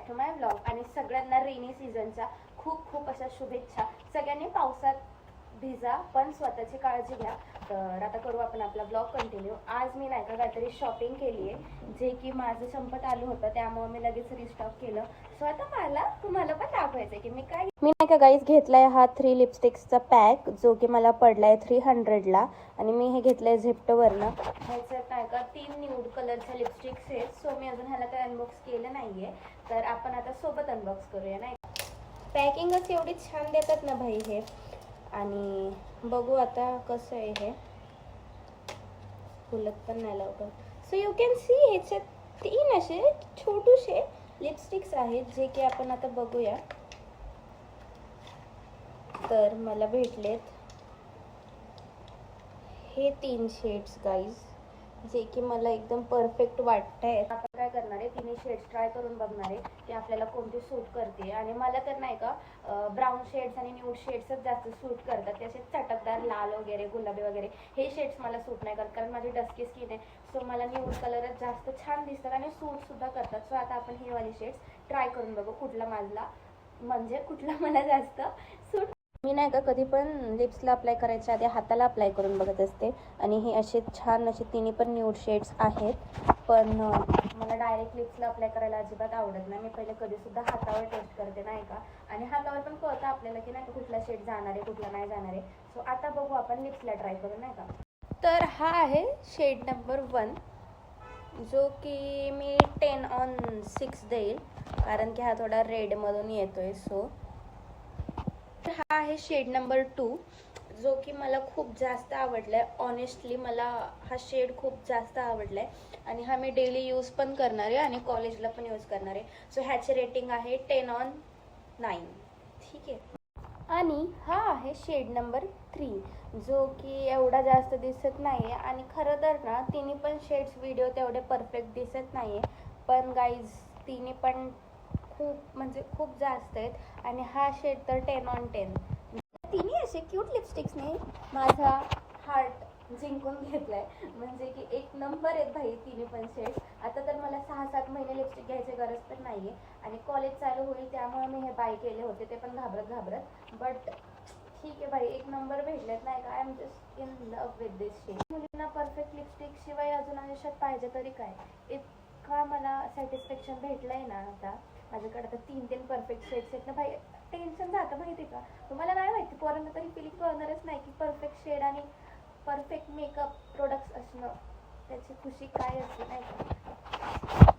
To my blog. आणि सगळ्यांना rainy सीझनच्या खूप खूप अशा शुभेच्छा. सगळ्यांनी पावसात भिजा पण स्वतःची काळजी घ्या. तर आता करू आपण आपला ब्लॉग कंटिन्यू. आज मी नाही का काहीतरी शॉपिंग केली आहे जे की माझं संपत आलं होतं, त्यामुळे मी लगेच रिस्टॉक केलं. सो आता मला तुम्हाला पण दाखवायचं आहे की मी नाही का गाईज घेतलाय हा 3 लिपस्टिक्सचा पॅक जो की मला पडलाय 300ला. आणि मी हे घेतलंय झेप्टोवरनं. ह्याच्यात नाही का 3 न्यूड कलरच्या लिपस्टिक्स आहेत. सो मी अजून ह्याला काही अनबॉक्स केलं नाहीये, तर आपण आता सोबत अनबॉक्स करूया. नाही पॅकिंगच एवढी छान देतात ना भाई हे. आणि बघू आता कसं आहे हे. फुलत पण नाही लवकर. सो यू कॅन सी ह्याच्यात 3 असे छोटूशे लिपस्टिक्स आहेत जे की आपण आता बघूया. तर मला भेटलेत हे 3 शेड्स गाईज, जे की मला एकदम परफेक्ट वाटत आहेत. आपण काय करणार आहे, 3 शेड्स ट्राय करून बघणार आहे की आपल्याला कोणती सूट करते. आणि मला तर नाही का ब्राऊन शेड्स आणि न्यूड शेड्सच जास्त सूट करतात. ते असे चटकदार लाल वगैरे गुलाबी वगैरे हे शेड्स मला सूट नाही करत, कारण माझी डस्की स्किन आहे. सो मला न्यूड कलरच जास्त छान दिसतात आणि सूटसुद्धा करतात. सो आता आपण हे वाली शेड्स ट्राय करून बघू कुठला मला जास्त सूट. मी नाही का कधी पण लिप्सला अप्लाय करायच्या आधी हाताला अप्लाय करून बघत असते. आणि हे असे छान असे तिन्ही पण न्यूड शेड्स आहेत. पण मला डायरेक्ट लिप्सला अप्लाय करायला अजिबात आवडत नाही. मी पहिले कधीसुद्धा हातावर टेस्ट करते नाही का. आणि हातावर पण कळतं आपल्याला की नाही का कुठला शेड जाणार आहे कुठला नाही जाणार आहे. सो आता बघू आपण लिप्सला ट्राय करू नाही का. तर हा आहे शेड नंबर 1 जो की मी 10/6 देईल, कारण की हा थोडा रेडमधून येतोय. सो हा आहे शेड नंबर 2 जो की मला खूप जास्त आवडलाय. ऑनेस्टली मला हा शेड खूप जास्त आवडलाय आणि हा मी डेली यूज पण करणार आहे आणि कॉलेजला पण यूज करणार आहे. सो ह्याची रेटिंग आहे 10/9. ठीक आहे. आणि हा आहे शेड नंबर 3 जो की एवढा जास्त दिसत नाहीये. आणि खरं तर ना तिन्ही पण शेड्स व्हिडिओ तेवढे परफेक्ट दिसत नाहीये, पण गाईज तिन्ही पण खूप जास्त आहेत. आणि हा शेड तर 10/10. तिन्ही असे क्यूट लिपस्टिक्सने माझा हार्ट जिंकून घेतलाय. म्हणजे की एक नंबर आहेत भाई तिन्ही पण शेड. आता तर मला 6-7 महिने लिपस्टिक घ्यायची गरज पण नाहीये. आणि कॉलेज चालू होईल त्यामुळे मी हे बाय केले होते, ते पण घाबरत. बट ठीक आहे भाई, एक नंबर भेटलेत नाही का. I am just in love with this shade. मुलींना परफेक्ट लिपस्टिक शिवाय अजून आयुष्यात पाहिजे तरी काय. इतका मला सॅटिस्फॅक्शन भेटलंय ना आता. माझ्याकडे आता 3 परफेक्ट शेड्स आहेत ना भाई. टेन्शन जातं माहिती का. तुम्हाला नाही माहिती, पोरांना तरी फिलिंग कळणारच नाही की परफेक्ट शेड आणि परफेक्ट मेकअप प्रोडक्ट्स असणं त्याची खुशी काय असते नाही का.